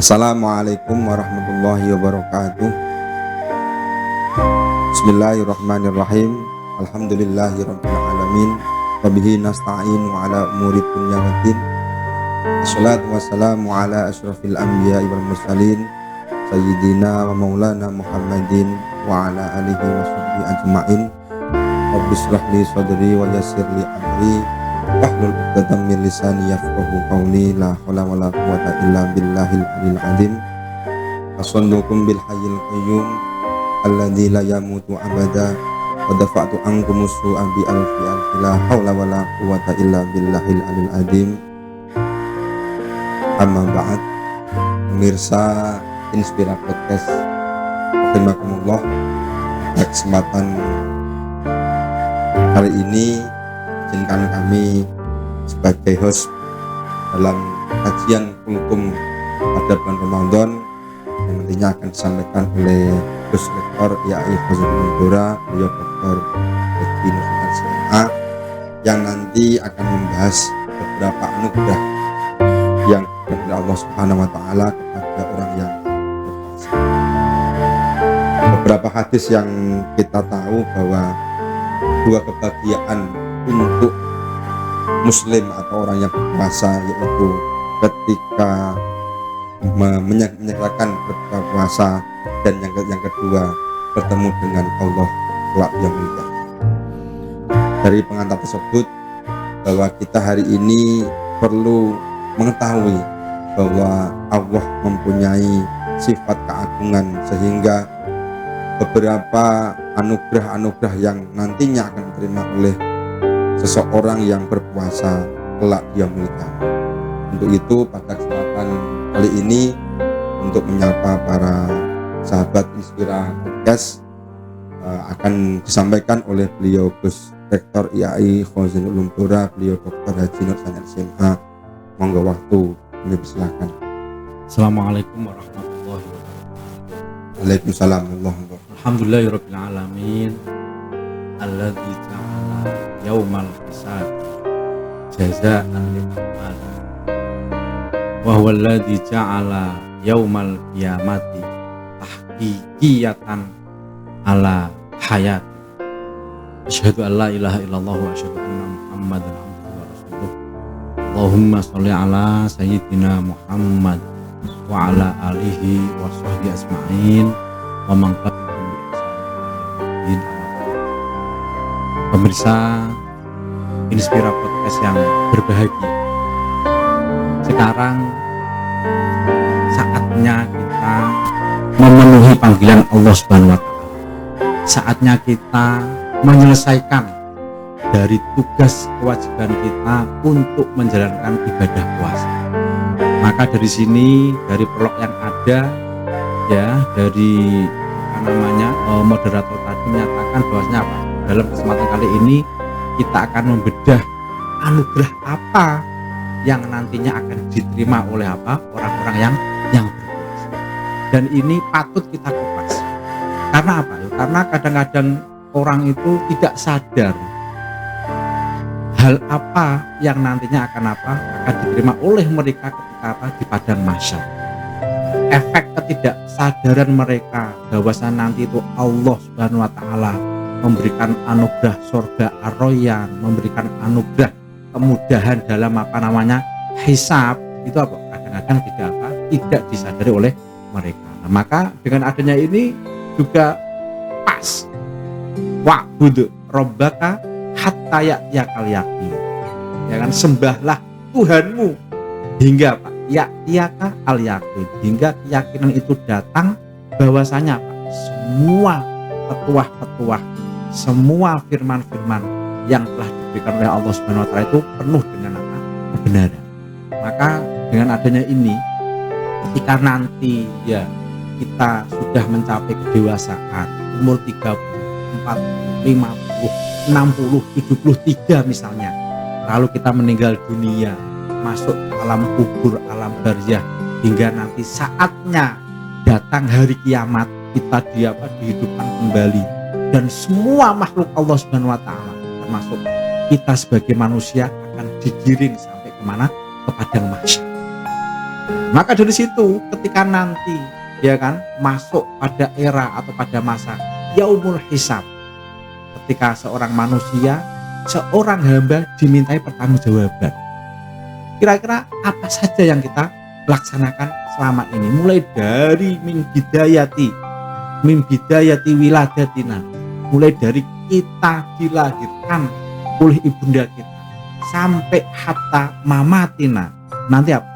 Assalamualaikum warahmatullahi wabarakatuh. Bismillahirrahmanirrahim. Alhamdulillahirabbil alamin. Wabihi nasta'inu ala umuri dunya waddin. Wassalatu wassalamu ala asyrafil anbiya'i wal mursalin sayyidina wa maulana Muhammadin wa ala alihi wa sahbihi ajma'in. Rabbi shrah li sadri wa yassir li amri wahlul 'uqdatam min lisani yafqahu qawli. La haula wala quwwata illa billahil aliyil azim. Asallukum bil hayyil qayyum alladzi la yamutu abada wa dafa'tu ankum su'a bi alfi la haula wala quwwata illa billahil aliyil azim. Amma ba'd. Pemirsa Inspira Podcast, rahimakumullah. Pada kesempatan kali ini izinkan kami sebagai host dalam kajian kultum pada bulan Ramadan yang nantinya akan disampaikan oleh Gus Rektor IAI Khazanul Ummah, beliau Dr. Haji Nur SMA, yang nanti akan membahas beberapa anugerah yang diberikan oleh Allah Subhanahu wa taala kepada orang yang berpuasa. Beberapa hadis yang kita tahu bahwa dua kebahagiaan untuk muslim atau orang yang berpuasa, yaitu ketika menyegerakan berbuka puasa, dan yang kedua bertemu dengan Allah kelak yang mulia. Dari pengantar tersebut bahwa kita hari ini perlu mengetahui bahwa Allah mempunyai sifat keagungan, sehingga beberapa anugerah-anugerah yang nantinya akan diterima oleh seseorang yang berpuasa kelak dia mulia. Untuk itu pada kesempatan kali ini, untuk menyapa para sahabat Inspira Podcast, akan disampaikan oleh beliau Gus Rektor IAI Khazanul Ummah, beliau Dr. Haji Nur SMA. Monggo waktu ini silakan. Assalamualaikum warahmatullahi wabarakatuh. Waalaikumsalam warahmatullahi wabarakatuh. Alhamdulillahirabbil alamin. Alladzi ja'ala yaumal hisab jazaa'an lil amal. Wa huwa alladzi ja'ala yaumal qiyamati tahqiqiyatan ala hayat. Asyhadu an la ilaha illallah wa asyhadu anna Muhammadan abduhu wa rasuluh. Allahumma sholli ala sayyidina Muhammad wa ala alihi wa sahbihi asma'in wa man tabi'ahum bi ihsan. Pemirsa Inspira Podcast yang berbahagia, sekarang saatnya kita memenuhi panggilan Allah Subhanahu wa taala. Saatnya kita menyelesaikan dari tugas kewajiban kita untuk menjalankan ibadah puasa. Maka dari sini, dari prolog yang ada ya, dari moderator tadi menyatakan bahwasanya apa? Dalam kesempatan kali ini kita akan membedah anugerah apa yang nantinya akan diterima oleh orang-orang yang berpuasa. Dan ini patut kita kupas. Karena apa? Karena kadang-kadang orang itu tidak sadar hal apa yang nantinya akan diterima oleh mereka ketika di padang mahsyar. Efek ketidaksadaran mereka bahwasanya nanti itu Allah Subhanahu wa taala memberikan anugerah surga ar-rayyan, memberikan anugerah kemudahan dalam hisab, itu kadang-kadang tidak disadari oleh mereka. Nah, maka dengan adanya ini juga pas, wa'bud rabbaka hatta ya'tiyakal yaqin. Ya kan, sembahlah Tuhanmu hingga ya'tiyaka al yaqin, hingga keyakinan itu datang bahwasanya semua petuah-petuah, semua firman-firman yang telah diberikan oleh Allah Subhanahu wa taala itu penuh dengan kebenaran. Maka dengan adanya ini, ketika nanti ya kita sudah mencapai kedewasaan, umur 30, 40, 50, 60, 73 misalnya, lalu kita meninggal dunia, masuk ke alam kubur, alam barzah, hingga nanti saatnya datang hari kiamat, kita dihidupkan kembali, dan semua makhluk Allah Subhanahu wa taala termasuk kita sebagai manusia akan digiring sampai kemana? Ke padang mahsyar. Maka dari situ ketika nanti ya kan masuk pada era atau pada masa yaumul hisab, ketika seorang manusia, seorang hamba dimintai pertanggungjawaban. Kira-kira apa saja yang kita laksanakan selama ini, mulai dari min bidayati wiladatina, mulai dari kita dilahirkan oleh ibunda kita sampai hatta mamatina, nanti apa?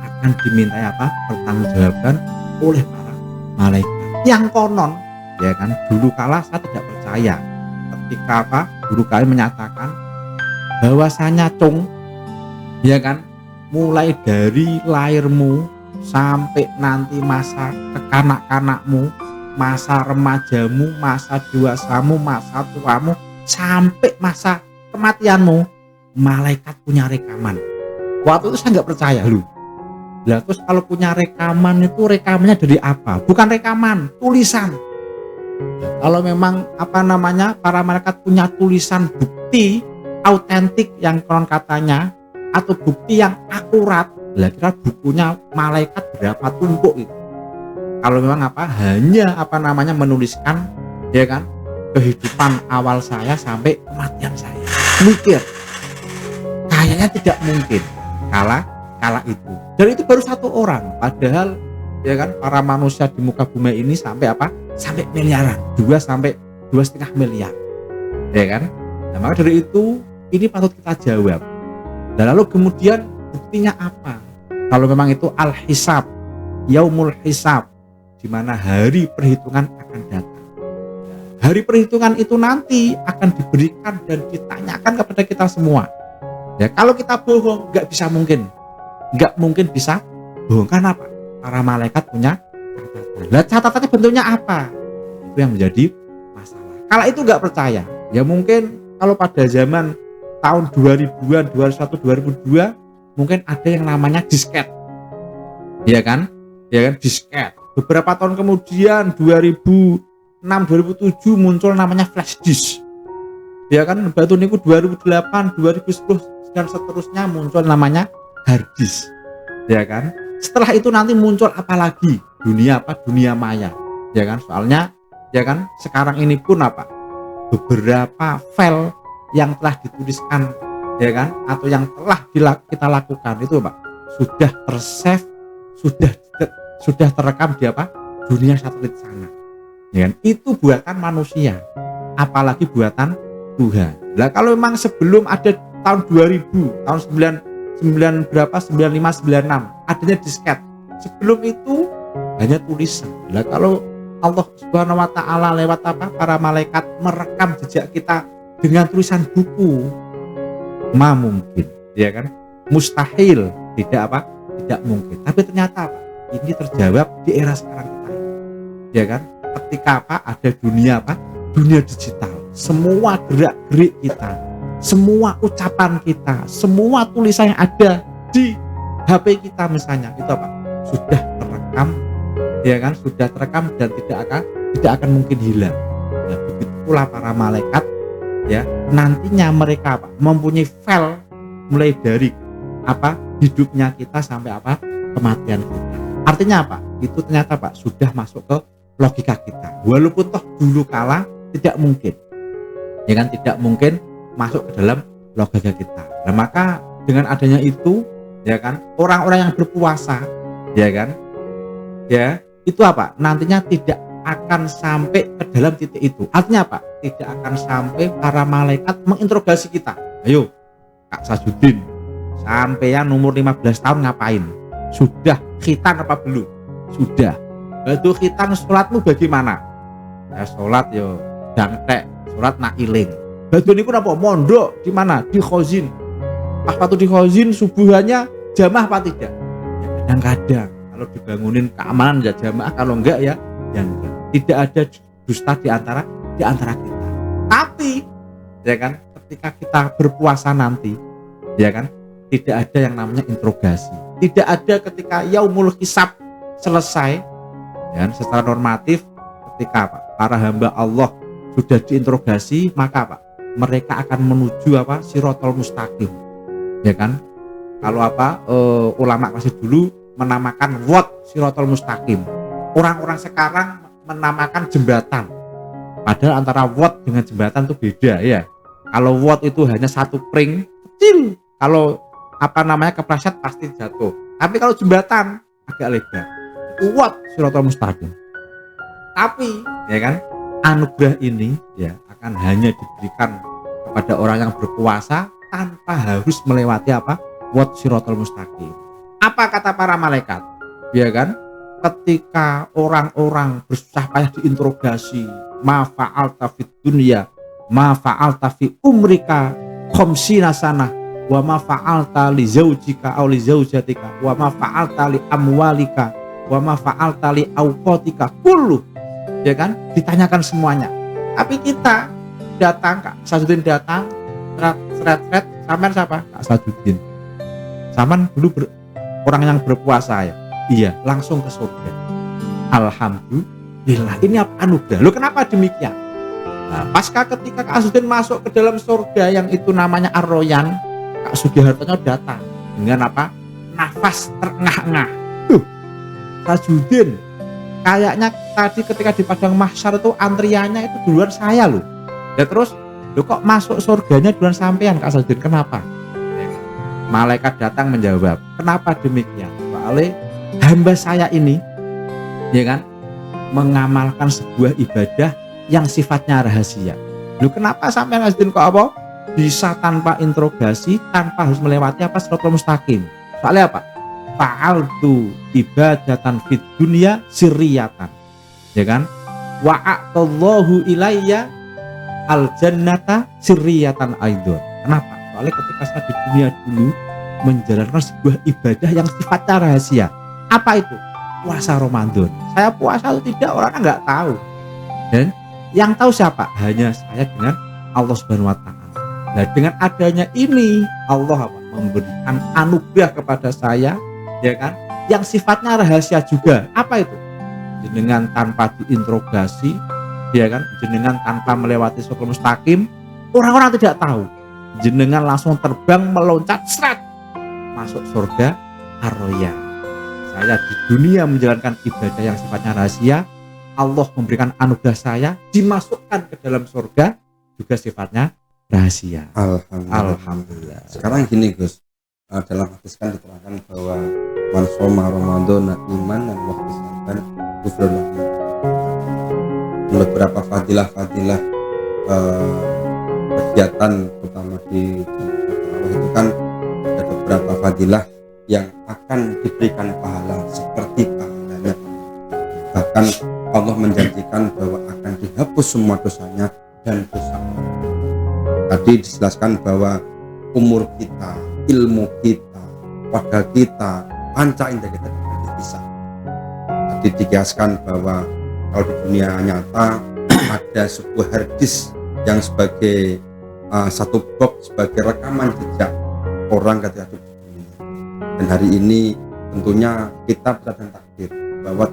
Akan dimintai apa? Pertanggungjawaban oleh para malaikat. Yang konon ya kan dulu kala saya tidak percaya ketika apa guru kalian menyatakan bahwasanya cung ya kan mulai dari lahirmu sampai nanti masa kekanak-kanakmu, masa remajamu, masa dewasamu, masa tuamu, sampai masa kematianmu, malaikat punya rekaman. Waktu itu saya nggak percaya lu. Lah terus kalau punya rekaman itu rekamannya dari apa? Bukan rekaman, tulisan. Kalau memang apa namanya para malaikat punya tulisan bukti autentik yang konon katanya atau bukti yang akurat, lah kira bukunya malaikat berapa tumpuk itu? Kalau memang apa hanya apa namanya menuliskan ya kan kehidupan awal saya sampai kematian saya, mikir kayaknya tidak mungkin kala itu. Dan itu baru satu orang, padahal ya kan para manusia di muka bumi ini sampai apa? Sampai miliaran, 2 sampai 2,5 miliar. Ya kan? Nah, maka dari itu ini patut kita jawab. Dan lalu kemudian buktinya apa? Kalau memang itu al-hisab, yaumul hisab, di mana hari perhitungan akan datang. Hari perhitungan itu nanti akan diberikan dan ditanyakan kepada kita semua. Ya, kalau kita bohong nggak mungkin bisa bohong. Karena apa? Para malaikat punya catatan. Lah catatannya bentuknya apa? Itu yang menjadi masalah. Kalau itu nggak percaya, ya mungkin kalau pada zaman tahun 2000-an, 2001, 2002 mungkin ada yang namanya disket. Ya kan? Disket. Beberapa tahun kemudian 2006, 2007 muncul namanya flash disk. Ya kan? Batu niku 2008, 2010 dan seterusnya muncul namanya hard disk. Ya kan? Setelah itu nanti muncul apa lagi? Dunia maya. Ya kan? Soalnya ya kan sekarang ini pun apa? Beberapa file yang telah dituliskan ya kan atau yang telah kita lakukan itu Pak sudah tersave, sudah terekam di apa? Dunia satelit sana. Ya kan? Itu buatan manusia. Apalagi buatan Tuhan. Lah kalau memang sebelum ada tahun 2000, tahun 95, 96 adanya disket. Sebelum itu hanya tulisan. Lah kalau Allah Subhanahu wa taala lewat apa? Para malaikat merekam jejak kita dengan tulisan buku, mungkin, ya kan? Mustahil, tidak mungkin. Tapi ternyata apa? Ini terjawab di era sekarang kita. Ya kan? Ketika apa? Ada dunia digital. Semua gerak-gerik kita, semua ucapan kita, semua tulisan yang ada di HP kita misalnya itu apa? Sudah terekam, ya kan? Sudah terekam dan tidak akan mungkin hilang. Nah, begitu pula para malaikat, ya nantinya mereka apa? Mempunyai file mulai dari apa? Hidupnya kita sampai apa? Kematian kita. Artinya apa? Itu ternyata Pak sudah masuk ke logika kita. Walaupun toh dulu kala tidak mungkin, ya kan? Tidak mungkin masuk ke dalam logika kita. Nah maka dengan adanya itu ya kan orang-orang yang berpuasa ya kan ya itu apa nantinya tidak akan sampai ke dalam titik itu. Artinya apa? Tidak akan sampai para malaikat menginterogasi kita. Ayo Kak Sajudin, sampean umur 15 tahun ngapain? Sudah khitan apa belum? Sudah. Batu khitan sholatmu bagaimana? Ya sholat yo dangtek, sholat nak iling. Batu niku napa mondok di mana? Di khozin. Pas waktu di khozin subuhannya jamaah apa tidak? Ya kadang-kadang kalau dibangunin keamanan ya jamaah, kalau enggak ya enggak. Tidak ada dusta di antara kita. Tapi ya kan ketika kita berpuasa nanti ya kan tidak ada yang namanya interogasi. Tidak ada ketika yaumul hisab selesai ya, secara normatif ketika apa? Para hamba Allah sudah diinterogasi, maka apa? Mereka akan menuju apa? Sirotol mustaqim. Ya kan? Kalau apa? Ulama kasih dulu menamakan wat sirotol mustaqim. Orang-orang sekarang menamakan jembatan. Padahal antara wat dengan jembatan itu beda ya. Kalau wat itu hanya satu pring kecil. Kalau kepleset pasti jatuh. Tapi kalau jembatan agak lebar. Itu wat sirotol mustaqim. Tapi ya kan, anugerah ini ya akan hanya diberikan kepada orang yang berpuasa tanpa harus melewati wat sirotol mustaqim. Apa kata para malaikat? Ya kan? Ketika orang-orang bersusah payah diinterogasi, ma fa'alta fid dunya, ma fa'alta fi umrika khamsina sanah, wa ma fa'alta li zaujika aw li zaujatika, wa ma fa'alta li amwalika, wa ma fa'alta li awqatika kullu. Ya kan? Ditanyakan semuanya. Tapi kita datang, Kak Sajuddin datang, seret-seret, sampean siapa? Kak Sajuddin. Sampean dulu orang yang berpuasa ya. Iya, langsung ke surga. Alhamdulillah. Ini apa anugerah? Loh, kenapa demikian? Nah, pasca ketika Kak Sajuddin masuk ke dalam surga yang itu namanya Ar-Royan, Kak Sugihartono datang dengan nafas terengah-engah. Sajuddin, kayaknya tadi ketika di padang mahsyar itu antriannya itu duluan saya loh. Ya terus, kok masuk surganya duluan sampean Kak Sajuddin? Kenapa? Malaikat datang menjawab, kenapa demikian? Soalnya hamba saya ini ya kan mengamalkan sebuah ibadah yang sifatnya rahasia. Lu kenapa sampai Sajuddin kok bisa tanpa interogasi, tanpa harus melewati siratal mustaqim? Soalnya apa? Fa'altu ibadatan fid dunya sirriyatan. Ya kan? Wa'atallahu ilayya al jannata sirriyatan aidon. Kenapa? Soalnya ketika saya di dunia dulu menjalankan sebuah ibadah yang sifatnya rahasia. Apa itu? Puasa Ramadan. Saya puasa atau tidak orang nggak tahu. Dan yang tahu siapa? Hanya saya dengan Allah Subhanahu wa taala. Nah, dengan adanya ini Allah memberikan anugerah kepada saya, ya kan? Yang sifatnya rahasia juga. Apa itu? Jenengan tanpa diinterogasi, ya kan? Jenengan tanpa melewati siratal mustaqim, orang-orang tidak tahu. Jenengan langsung terbang meloncat seret masuk surga Ar-Royan. Saya di dunia menjalankan ibadah yang sifatnya rahasia, Allah memberikan anugerah saya dimasukkan ke dalam surga juga sifatnya rahasia. Alhamdulillah. Sekarang gini Gus, dalam hadis kan diterangkan bahwa man shoma ramadhana imanan wa ihtisaban ghufrana lahu. Beberapa fadilah-fadilah kegiatan terutama di Allah itu kan ada beberapa fadilah yang akan diberikan pahala seperti pahalanya. Bahkan Allah menjanjikan bahwa akan dihapus semua dosanya dan dosa. Tadi dijelaskan bahwa umur kita, ilmu kita, warga kita, panca indera kita tidak bisa. Tadi dikiaskan bahwa kalau di dunia nyata ada sebuah harddisk yang sebagai satu box sebagai rekaman jejak orang ketika hidup di dunia. Dan hari ini tentunya kita berdasarkan takdir bahwa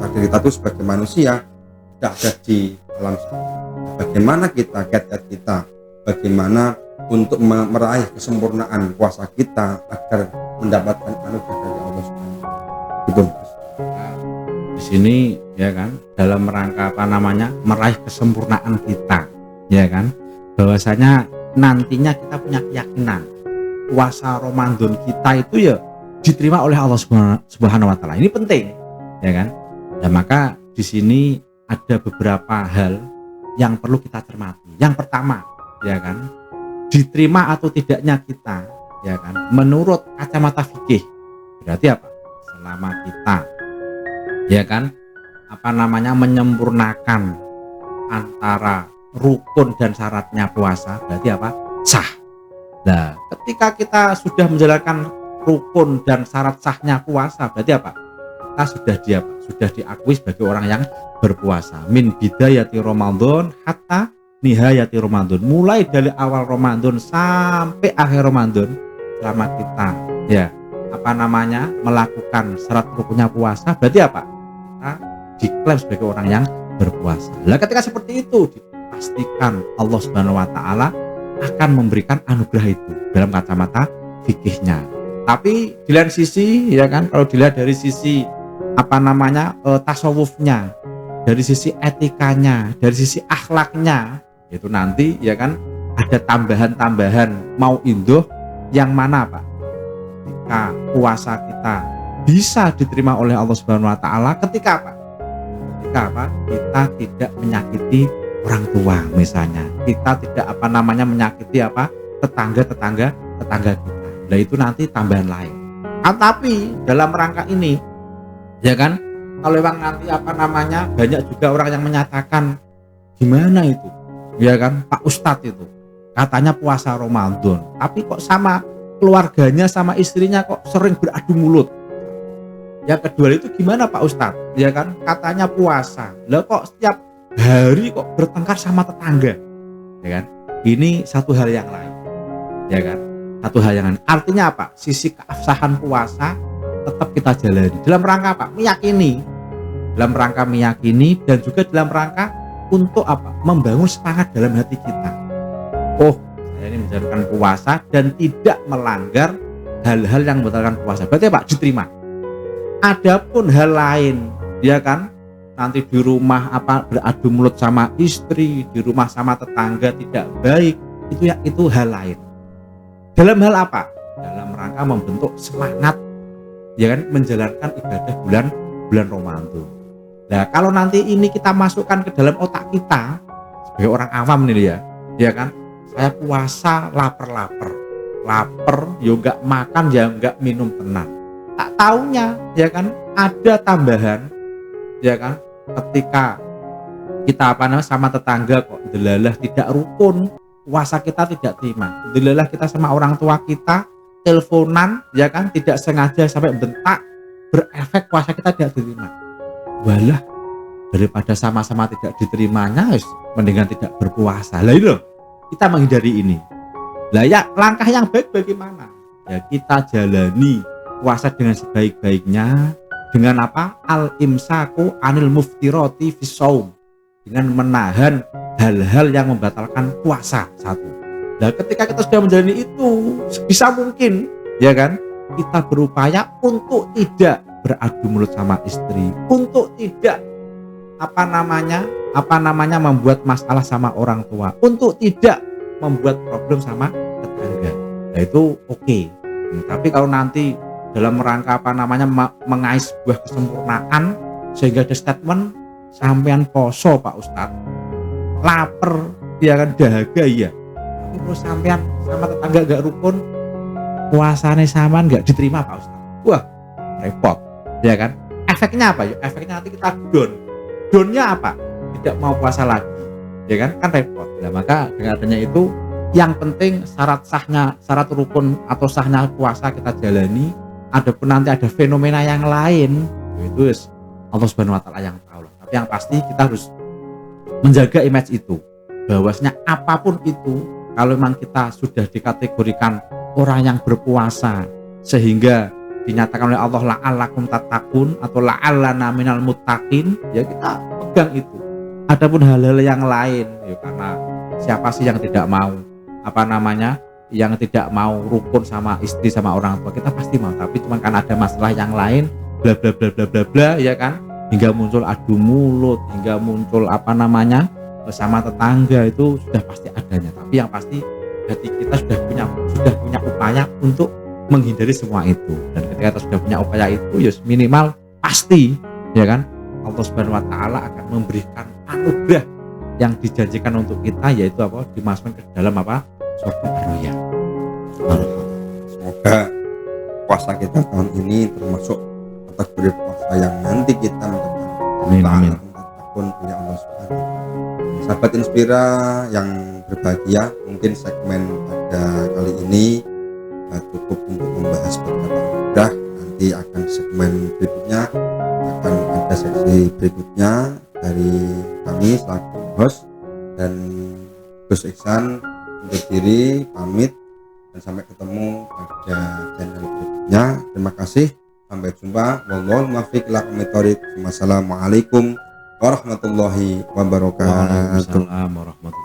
takdir kita itu sebagai manusia tidak ada di alam sana. Bagaimana kita, kiat-kiat kita, bagaimana untuk meraih kesempurnaan puasa kita agar mendapatkan anugerah dari Allah Subhanahu. Itu di sini ya kan dalam rangka meraih kesempurnaan kita, ya kan, bahwasanya nantinya kita punya keyakinan puasa Ramadan kita itu ya diterima oleh Allah Subhanahu wa taala. Ini penting, ya kan? Dan maka di sini ada beberapa hal yang perlu kita cermati. Yang pertama, ya kan, diterima atau tidaknya kita, ya kan, menurut kacamata fikih. Berarti apa? Selama kita, ya kan, menyempurnakan antara rukun dan syaratnya puasa, berarti apa? Sah. Nah, ketika kita sudah menjalankan rukun dan syarat sahnya puasa, berarti apa? Kita sudah diakui sebagai orang yang berpuasa. Min bidayati Ramadan hatta nihayati Ramadan. Mulai dari awal Ramadan sampai akhir Ramadan, selama kita melakukan syarat rukunnya puasa, berarti apa? Kita diklaim sebagai orang yang berpuasa. Nah, ketika seperti itu dipastikan Allah Subhanahu wa taala akan memberikan anugerah itu dalam kacamata fikihnya. Tapi di lain sisi ya kan, kalau dilihat dari sisi apa namanya tasawufnya, dari sisi etikanya, dari sisi akhlaknya, itu nanti ya kan ada tambahan-tambahan mau indoh yang mana Pak? Ketika puasa kita bisa diterima oleh Allah Subhanahu wa taala ketika apa? Ketika apa? Kita tidak menyakiti orang tua misalnya. Kita tidak apa namanya menyakiti apa? tetangga kita. Nah itu nanti tambahan lain. Tapi dalam rangka ini ya kan, kalau memang nanti apa namanya banyak juga orang yang menyatakan gimana itu ya kan Pak Ustadz itu katanya puasa Ramadan tapi kok sama keluarganya sama istrinya kok sering beradu mulut. Yang kedua itu gimana Pak Ustadz ya kan, katanya puasa lah kok setiap hari kok bertengkar sama tetangga ya kan. Ini satu hal yang lain ya kan, satu hal yang lain. Artinya apa? Sisi keabsahan puasa tetap kita jalani dalam rangka apa? Meyakini, dalam rangka meyakini dan juga dalam rangka untuk apa? Membangun semangat dalam hati kita. Oh, saya ini menjalankan puasa dan tidak melanggar hal-hal yang membatalkan puasa. Berarti Pak diterima. Adapun hal lain, ya kan? Nanti di rumah apa beradu mulut sama istri, di rumah sama tetangga tidak baik, itu hal lain. Dalam hal apa? Dalam rangka membentuk semangat ya kan menjalankan ibadah bulan Ramadan. Nah, kalau nanti ini kita masukkan ke dalam otak kita sebagai orang awam nih ya kan? Saya puasa lapar, yo enggak makan ya enggak minum tenang. Tak taunya ya kan ada tambahan ya kan ketika kita apa namanya sama tetangga kok delalah tidak rukun, puasa kita tidak terima. Delalah kita sama orang tua kita teleponan ya kan tidak sengaja sampai bentak, berefek puasa kita tidak diterima. Walah, daripada sama-sama tidak diterimanya mendingan tidak berpuasa. Lah itu kita menghindari ini. Lah ya langkah yang baik bagaimana? Ya kita jalani puasa dengan sebaik-baiknya dengan apa? Al-imsaku anil muftirati fi shaum, dengan menahan hal-hal yang membatalkan puasa satu. Nah, ketika kita sudah menjalani itu sebisa mungkin ya kan kita berupaya untuk tidak beradu mulut sama istri, untuk tidak apa namanya membuat masalah sama orang tua, untuk tidak membuat problem sama tetangga. Nah itu oke. Tapi kalau nanti dalam rangka apa namanya mengais sebuah kesempurnaan sehingga ada statement sampean poso Pak Ustadz, lapar ya kan dahaga ya, tapi terus sampean sama tetangga gak rukun, puasane sampean gak diterima Pak Ustadz. Wah repot ya kan. Efeknya apa ya? Efeknya nanti kita downnya apa? Tidak mau puasa lagi ya kan repot. Nah maka dengan adanya itu yang penting syarat rukun atau sahnya puasa kita jalani. Adapun nanti ada fenomena yang lain itu Allah Subhanahu wa taala yang tahu. Tapi yang pasti kita harus menjaga image itu, bahwasanya apapun itu kalau memang kita sudah dikategorikan orang yang berpuasa sehingga dinyatakan oleh Allah la'allakum tattaqun atau la'allana minal muttaqin, ya kita pegang itu. Adapun hal-hal yang lain ya karena siapa sih yang tidak mau yang tidak mau rukun sama istri sama orang tua, kita pasti mau, tapi cuma kan ada masalah yang lain bla bla bla bla bla bla ya kan, hingga muncul adu mulut, hingga muncul sama tetangga, itu sudah pasti adanya. Tapi yang pasti hati kita sudah punya upaya untuk menghindari semua itu, dan ketika kita sudah punya upaya itu ya minimal pasti ya kan Allah Subhanahu wa taala akan memberikan anugerah yang dijanjikan untuk kita, yaitu apa? Dimasukkan ke dalam apa? Surga Ar-Rayyan. Semoga puasa kita tahun ini termasuk kategori puasa yang nanti kita mendapatkan pun punya Allah Subhanahu. Sahabat Inspira yang berbahagia, mungkin segmen pada kali ini cukup untuk membahas beberapa anugerah. Nanti akan segmen berikutnya akan ada seksi berikutnya dari kami selaku host dan Gus Iksan untuk diri pamit dan sampai ketemu pada channel berikutnya. Terima kasih, sampai jumpa. Wallahul muwaffiq ila aqwamit thoriq. Wassalamualaikum warahmatullahi wabarakatuh. Waalaikumsalam warahmatullahi wabarakatuh.